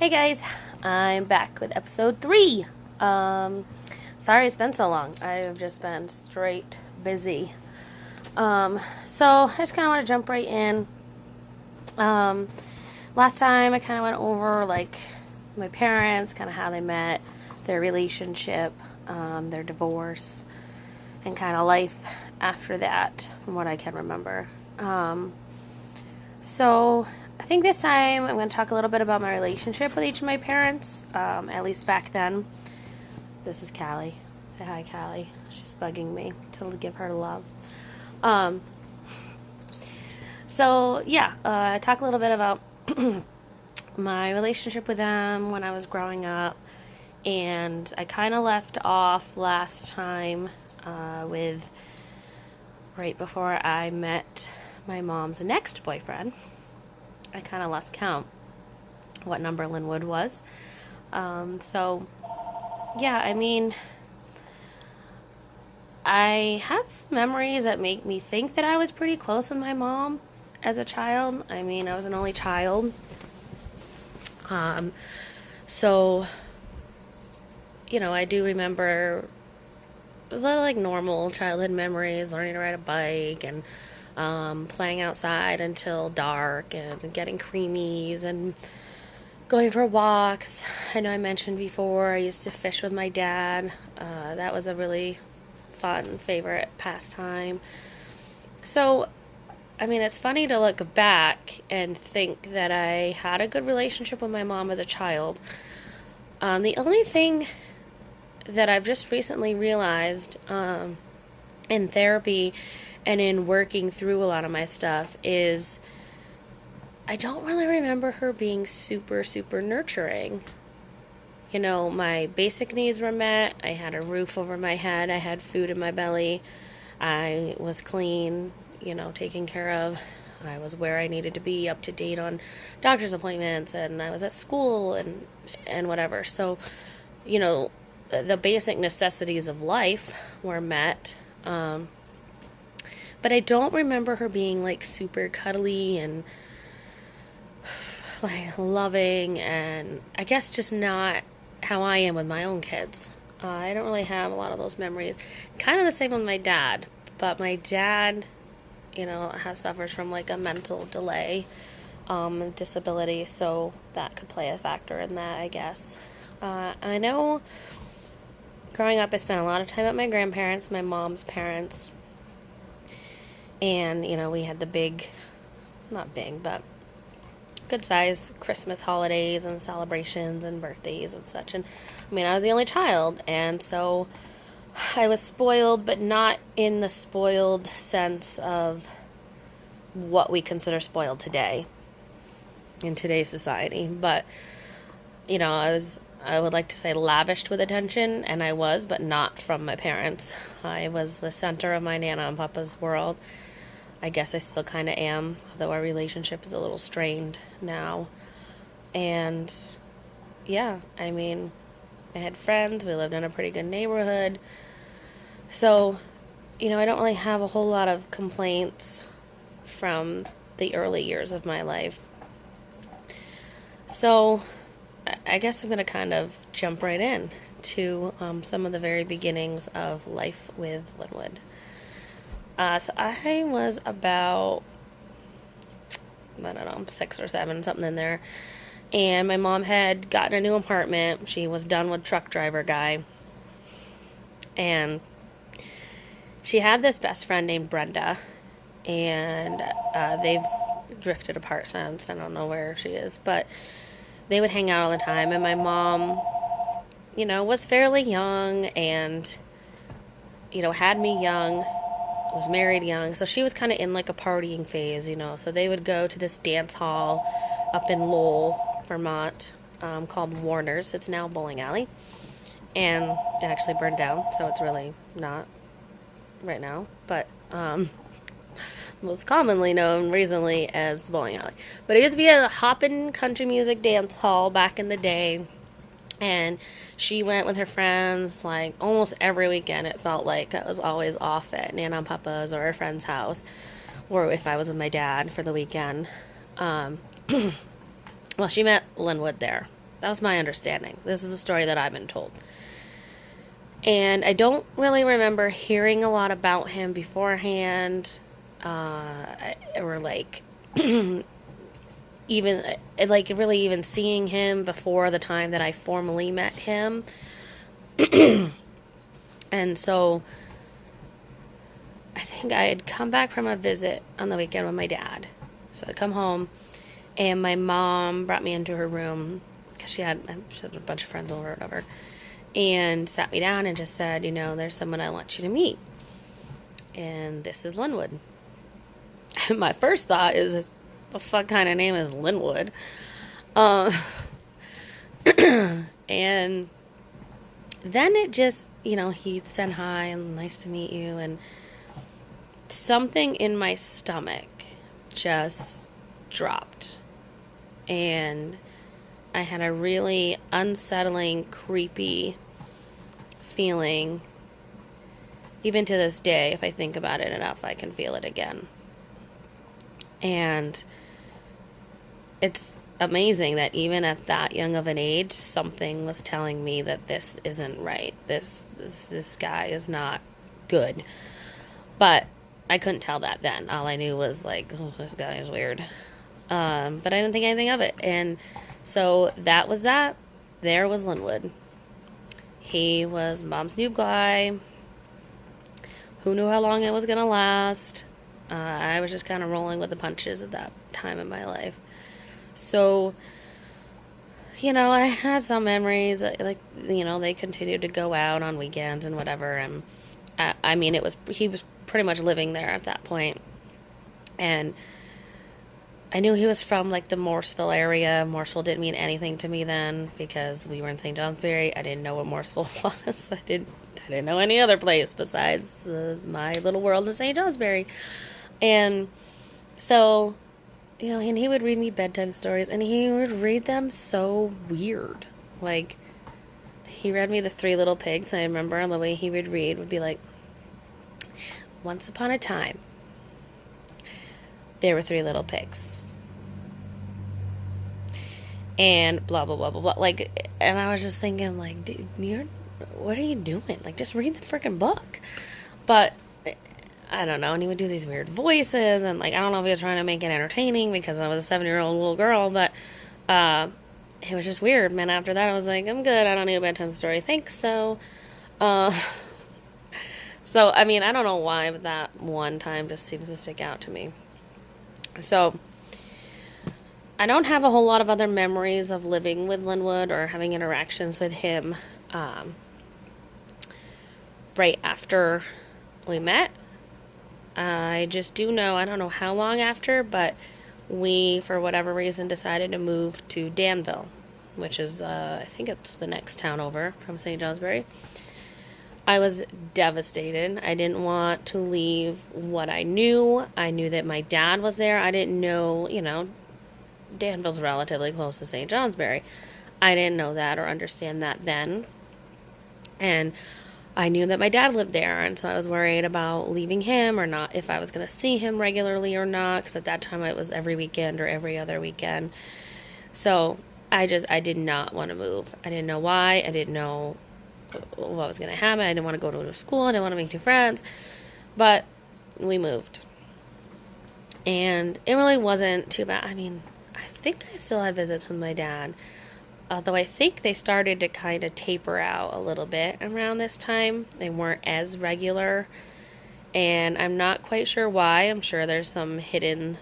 Hey guys, I'm back with episode 3. Sorry it's been so long. I've just been straight busy. So I just kind of want to jump right in. Um, Last time I kind of went over like my parents, kind of how they met, their relationship, their divorce, and kind of life after that, from what I can remember. So I think this time I'm going to talk a little bit about my relationship with each of my parents, at least back then. This is Callie. Say hi, Callie. She's bugging me to give her love. Um, talk a little bit about my relationship with them when I was growing up. And I kind of left off last time with right before I met my mom's next boyfriend. I kind of lost count what number Lynwood was. I have some memories that make me think that I was pretty close with my mom as a child. I mean, I was an only child. Um, so, I do remember the like normal childhood memories, learning to ride a bike and playing outside until dark and getting creamies and going for walks. I know I mentioned before I used to fish with my dad. That was a really fun, favorite pastime. So, I mean, it's funny to look back and think that I had a good relationship with my mom as a child. The only thing that I've just recently realized in therapy and in working through a lot of my stuff is I don't really remember her being super, super nurturing. My basic needs were met. I had a roof over my head. I had food in my belly. I was clean, taken care of. I was where I needed to be, up to date on doctor's appointments, and I was at school and whatever. So, the basic necessities of life were met. But I don't remember her being like super cuddly and like loving, and I guess just not how I am with my own kids. I don't really have a lot of those memories. Kind of the same with my dad, but my dad, suffers from like a mental delay, disability, so that could play a factor in that, I guess. I know growing up I spent a lot of time at my grandparents, my mom's parents, and, we had the big, not big, but good size Christmas holidays and celebrations and birthdays and such. And, I was the only child, and so I was spoiled, but not in the spoiled sense of what we consider spoiled today in today's society. But, I would like to say lavished with attention, and I was, but not from my parents. I was the center of my Nana and Papa's world. I guess I still kind of am, though our relationship is a little strained now. And, I had friends. We lived in a pretty good neighborhood. So, I don't really have a whole lot of complaints from the early years of my life. So, I guess I'm going to kind of jump right in to some of the very beginnings of life with Lynwood. So I was about, 6 or 7, something in there. And my mom had gotten a new apartment. She was done with truck driver guy. And she had this best friend named Brenda. And they've drifted apart since. I don't know where she is. But they would hang out all the time. And my mom, was fairly young and, had me young. Was married young, so she was kind of in like a partying phase, so they would go to this dance hall up in Lowell, Vermont, called Warner's. It's now a bowling alley, and it actually burned down, so it's really not right now, but most commonly known recently as the bowling alley. But it used to be a hoppin' country music dance hall back in the day. And she went with her friends like almost every weekend. It felt like I was always off at Nana and Papa's or a friend's house, or if I was with my dad for the weekend. Well, she met Lynwood there. That was my understanding. This is a story that I've been told. And I don't really remember hearing a lot about him beforehand, or like even like really even seeing him before the time that I formally met him. And so I think I had come back from a visit on the weekend with my dad. So I'd come home, and my mom brought me into her room because she had a bunch of friends over or whatever, and sat me down and just said, there's someone I want you to meet. And this is Lynwood. And my first thought is, the fuck kind of name is Lynwood? And then it just, he said hi and nice to meet you. And something in my stomach just dropped. And I had a really unsettling, creepy feeling. Even to this day, if I think about it enough, I can feel it again. And it's amazing that even at that young of an age, something was telling me that this isn't right. This guy is not good. But I couldn't tell that then. All I knew was like, oh, this guy is weird. But I didn't think anything of it. And so that was that. There was Lynwood. He was Mom's new guy. Who knew how long it was going to last? I was just kind of rolling with the punches at that time in my life. So, I had some memories. They continued to go out on weekends and whatever. And he was pretty much living there at that point. And I knew he was from like the Morrisville area. Morrisville didn't mean anything to me then because we were in St. Johnsbury. I didn't know what Morrisville was. I didn't know any other place besides my little world in St. Johnsbury. And so, and he would read me bedtime stories, and he would read them so weird. Like, he read me the Three Little Pigs, and I remember the way he would read would be like, once upon a time, there were 3 little pigs. And blah, blah, blah, blah, blah. Like, and I was just thinking, like, dude, what are you doing? Like, just read the freaking book. But I don't know. And he would do these weird voices. And, like, I don't know if he was trying to make it entertaining because I was a 7-year-old little girl. But it was just weird. Man, after that, I was like, I'm good. I don't need a bedtime story. Thanks, though. So, I mean, I don't know why, but that one time just seems to stick out to me. So, I don't have a whole lot of other memories of living with Lynwood or having interactions with him right after we met. I just do know, I don't know how long after, but we, for whatever reason, decided to move to Danville, which is, I think it's the next town over from St. Johnsbury. I was devastated. I didn't want to leave what I knew. I knew that my dad was there. I didn't know, Danville's relatively close to St. Johnsbury. I didn't know that or understand that then. And I knew that my dad lived there, and so I was worried about leaving him or not, if I was going to see him regularly or not, because at that time it was every weekend or every other weekend. So I did not want to move. I didn't know why. I didn't know what was going to happen. I didn't want to go to a school. I didn't want to make new friends. But we moved. And it really wasn't too bad. I mean, I think I still had visits with my dad. Although I think they started to kind of taper out a little bit around this time. They weren't as regular. And I'm not quite sure why. I'm sure there's some hidden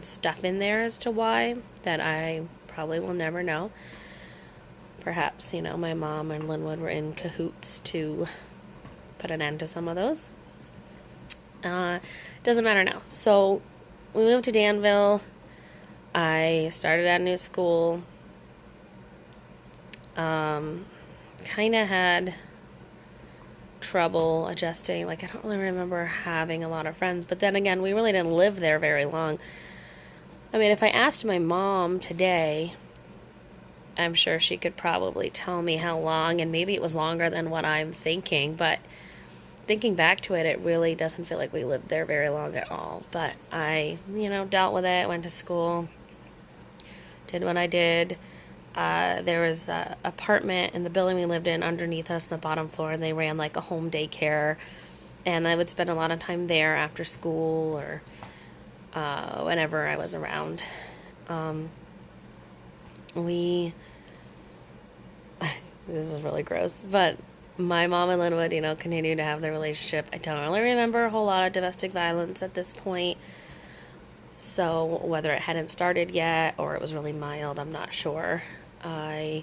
stuff in there as to why that I probably will never know. Perhaps, my mom and Lynwood were in cahoots to put an end to some of those. Doesn't matter now. So we moved to Danville. I started at a new school. Kind of had trouble adjusting. Like, I don't really remember having a lot of friends. But then again, we really didn't live there very long. I mean, if I asked my mom today, I'm sure she could probably tell me how long, and maybe it was longer than what I'm thinking, but thinking back to it, it really doesn't feel like we lived there very long at all. But I, dealt with it, went to school, did what I did. There was a apartment in the building we lived in underneath us on the bottom floor, and they ran like a home daycare. And I would spend a lot of time there after school or whenever I was around. We, this is really gross, but my mom and Lynwood, continued to have their relationship. I don't really remember a whole lot of domestic violence at this point. So whether it hadn't started yet or it was really mild, I'm not sure. I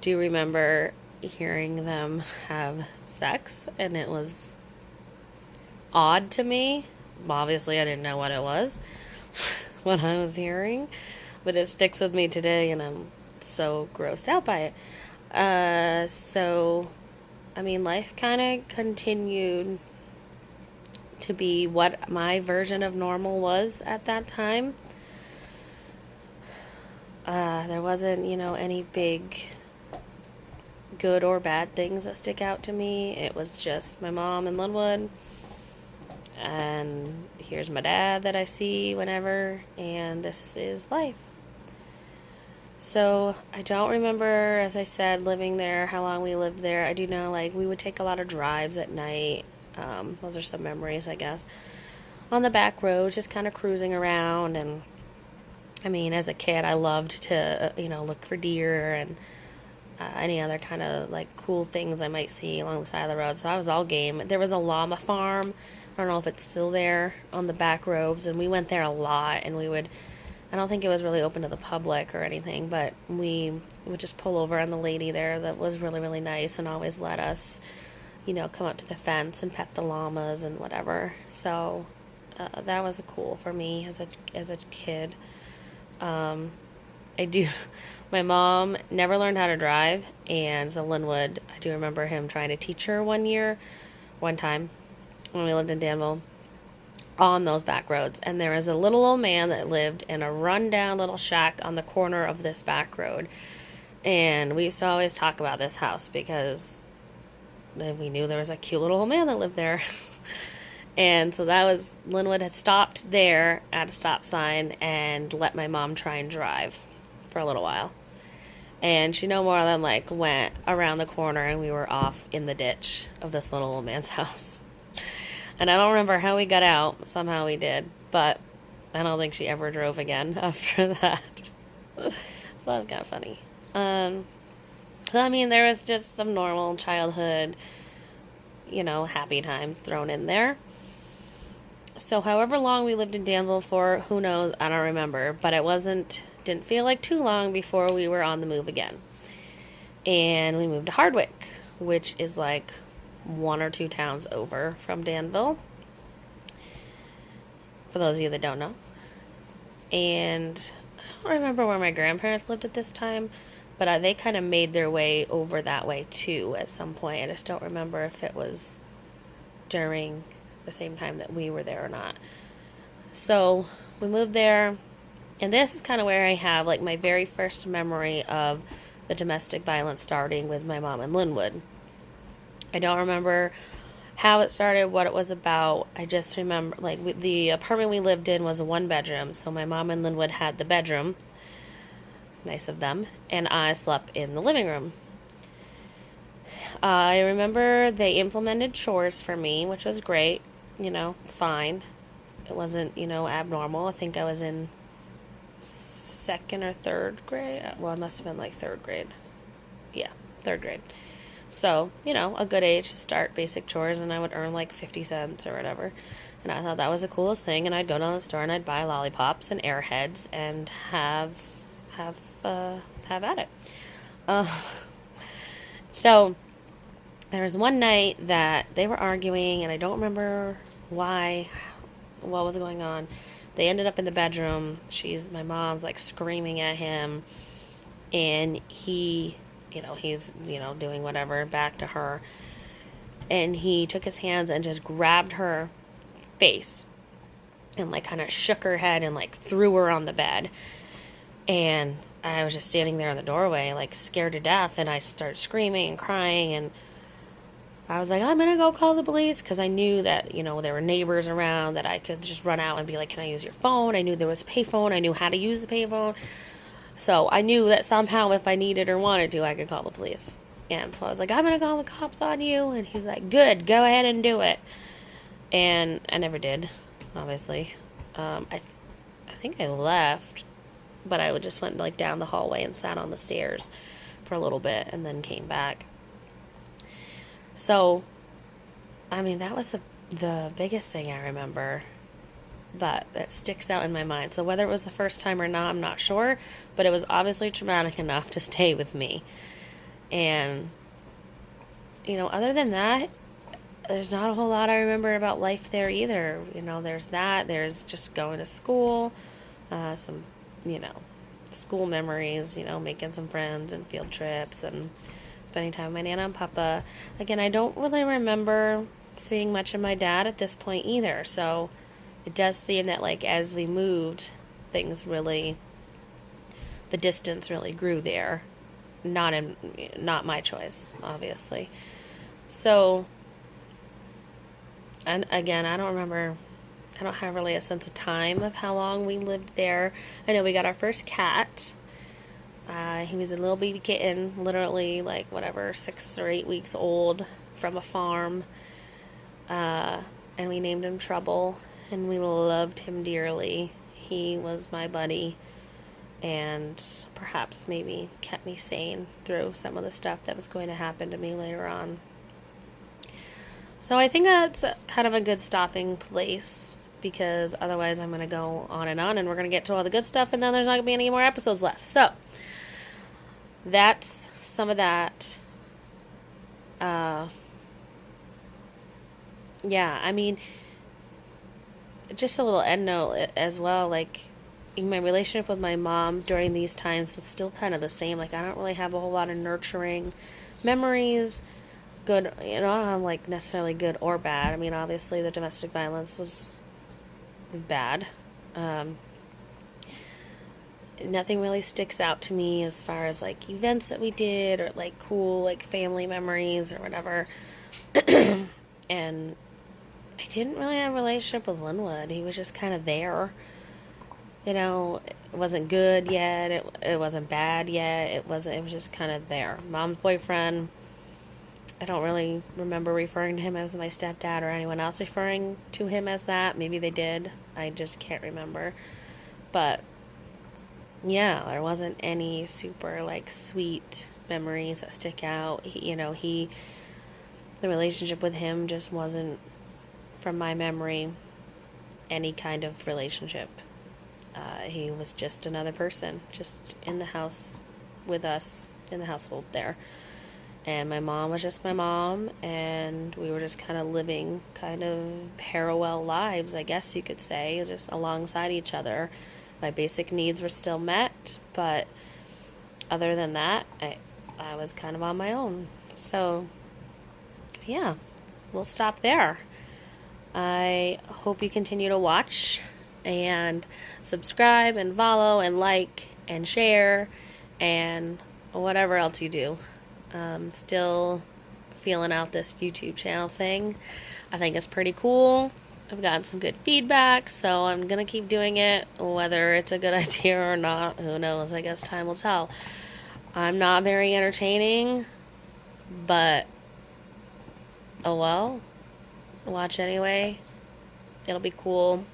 do remember hearing them have sex, and it was odd to me. Obviously, I didn't know what it was when I was hearing, but it sticks with me today, and I'm so grossed out by it. Life kind of continued to be what my version of normal was at that time. There wasn't, any big good or bad things that stick out to me. It was just my mom and Lynwood, and here's my dad that I see whenever, and this is life. So I don't remember, as I said, living there, how long we lived there. I do know, we would take a lot of drives at night. Those are some memories, I guess. On the back roads, just kind of cruising around. And, as a kid, I loved to, look for deer and any other kind of, cool things I might see along the side of the road. So I was all game. There was a llama farm. I don't know if it's still there on the back roads. And we went there a lot, and I don't think it was really open to the public or anything, but we would just pull over on the lady there that was really, really nice and always let us, come up to the fence and pet the llamas and whatever. So that was cool for me as a kid. My mom never learned how to drive, and so Lynwood, I do remember him trying to teach her one time when we lived in Danville, on those back roads. And there was a little old man that lived in a rundown little shack on the corner of this back road. And we used to always talk about this house because we knew there was a cute little old man that lived there. And so Lynwood had stopped there at a stop sign and let my mom try and drive for a little while. And she no more than went around the corner, and we were off in the ditch of this little old man's house. And I don't remember how we got out. Somehow we did. But I don't think she ever drove again after that. So that was kind of funny. There was just some normal childhood, happy times thrown in there. So however long we lived in Danville for, who knows, I don't remember. But it didn't feel like too long before we were on the move again. And we moved to Hardwick, which is 1 or 2 towns over from Danville, for those of you that don't know. And I don't remember where my grandparents lived at this time, but they kind of made their way over that way too at some point. I just don't remember if it was during the same time that we were there or not. So we moved there, and this is kind of where I have my very first memory of the domestic violence starting with my mom and Lynwood. I don't remember how it started, what it was about. I just remember, the apartment we lived in was a 1-bedroom, so my mom and Lynwood had the bedroom, nice of them, and I slept in the living room. I remember they implemented chores for me, which was great, fine. It wasn't, abnormal. I think I was in 2nd or 3rd grade. Well, it must have been 3rd grade. Yeah, 3rd grade. So, a good age to start basic chores, and I would earn 50 cents or whatever. And I thought that was the coolest thing, and I'd go down the store and I'd buy lollipops and Airheads and have at it. So there was one night that they were arguing, and I don't remember what was going on. They ended up in the bedroom. My mom's screaming at him, and he's doing whatever back to her. And he took his hands and just grabbed her face and kind of shook her head and threw her on the bed. And I was just standing there in the doorway, scared to death. And I started screaming and crying. And I was I'm going to go call the police, because I knew that, there were neighbors around that I could just run out and be can I use your phone? I knew there was a payphone. I knew how to use the payphone. So I knew that somehow if I needed or wanted to, I could call the police. And so I was like, I'm going to call the cops on you. And he's like, good, go ahead and do it. And I never did, obviously. I think I left, but I just went like down the hallway and sat on the stairs for a little bit and then came back. So, I mean, that was the biggest thing I remember, but that sticks out in my mind. So whether it was the first time or not, I'm not sure, but it was obviously traumatic enough to stay with me. And, other than that, there's not a whole lot I remember about life there either. There's that. There's just going to school, some, school memories, making some friends and field trips and spending time with my Nana and Papa. Again, I don't really remember seeing much of my dad at this point either. So it does seem that, like, as we moved, the distance really grew there. Not my choice, obviously. So, and again, I don't have really a sense of time of how long we lived there. I know we got our first cat. He was a little baby kitten, literally 6 or 8 weeks old, from a farm. And we named him Trouble, and we loved him dearly. He was my buddy, and perhaps maybe kept me sane through some of the stuff that was going to happen to me later on. So I think that's kind of a good stopping place, because otherwise I'm going to go on, and we're going to get to all the good stuff, and then there's not going to be any more episodes left. So that's some of that. Yeah, I mean, just a little end note as well, my relationship with my mom during these times was still kind of the same. I don't really have a whole lot of nurturing memories, good, I don't have necessarily good or bad. I mean, obviously the domestic violence was bad. Nothing really sticks out to me as far as events that we did or cool family memories or whatever. And I didn't really have a relationship with Lynwood. He was just kind of there. It wasn't good yet. It wasn't bad yet. It was just kind of there. Mom's boyfriend, I don't really remember referring to him as my stepdad or anyone else referring to him as that. Maybe they did. I just can't remember. But yeah, there wasn't any super sweet memories that stick out. The relationship with him just wasn't, from my memory, any kind of relationship. He was just another person, just in the house with us, in the household there. And my mom was just my mom, and we were just kind of living kind of parallel lives, I guess you could say, just alongside each other. My basic needs were still met, but other than that, I was kind of on my own. So, yeah, we'll stop there. I hope you continue to watch and subscribe and follow and like and share and whatever else you do. Still feeling out this YouTube channel thing. I think it's pretty cool. I've gotten some good feedback, so I'm going to keep doing it. Whether it's a good idea or not, who knows? I guess time will tell. I'm not very entertaining, but oh well. Watch anyway. It'll be cool.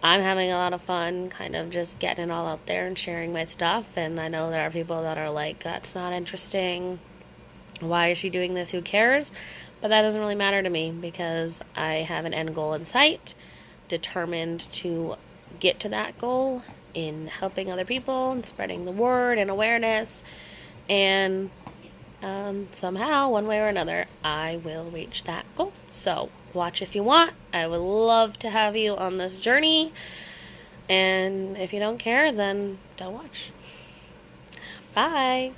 I'm having a lot of fun kind of just getting it all out there and sharing my stuff, and I know there are people that are like, that's not interesting. Why is she doing this? Who cares? But that doesn't really matter to me, because I have an end goal in sight, determined to get to that goal in helping other people and spreading the word and awareness, and somehow, one way or another, I will reach that goal. So watch if you want. I would love to have you on this journey, and if you don't care, then don't watch. Bye.